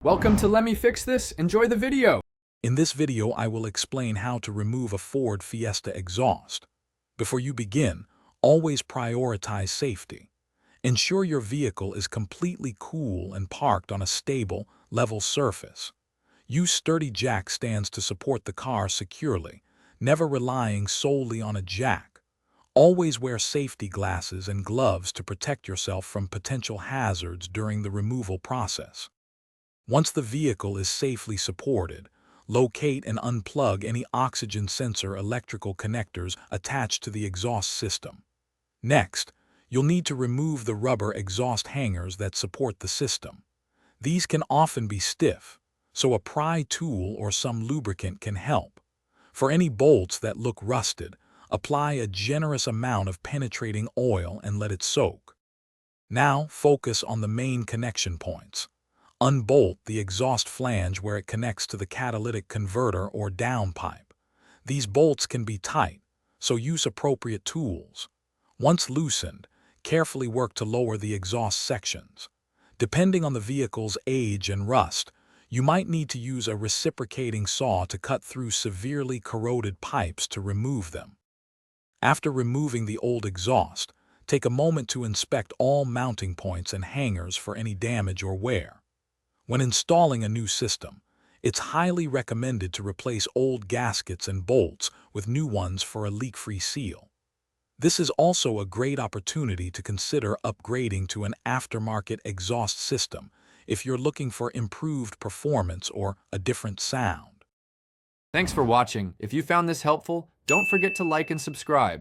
Welcome to Let Me Fix This. Enjoy the video. In this video, I will explain how to remove a Ford Fiesta exhaust. Before you begin, always prioritize safety. Ensure your vehicle is completely cool and parked on a stable, level surface. Use sturdy jack stands to support the car securely, never relying solely on a jack. Always wear safety glasses and gloves to protect yourself from potential hazards during the removal process. Once the vehicle is safely supported, locate and unplug any oxygen sensor electrical connectors attached to the exhaust system. Next, you'll need to remove the rubber exhaust hangers that support the system. These can often be stiff, so a pry tool or some lubricant can help. For any bolts that look rusted, apply a generous amount of penetrating oil and let it soak. Now focus on the main connection points. Unbolt the exhaust flange where it connects to the catalytic converter or downpipe. These bolts can be tight, so use appropriate tools. Once loosened, carefully work to lower the exhaust sections. Depending on the vehicle's age and rust, you might need to use a reciprocating saw to cut through severely corroded pipes to remove them. After removing the old exhaust, take a moment to inspect all mounting points and hangers for any damage or wear. When installing a new system, it's highly recommended to replace old gaskets and bolts with new ones for a leak-free seal. This is also a great opportunity to consider upgrading to an aftermarket exhaust system if you're looking for improved performance or a different sound. Thanks for watching. If you found this helpful, don't forget to like and subscribe.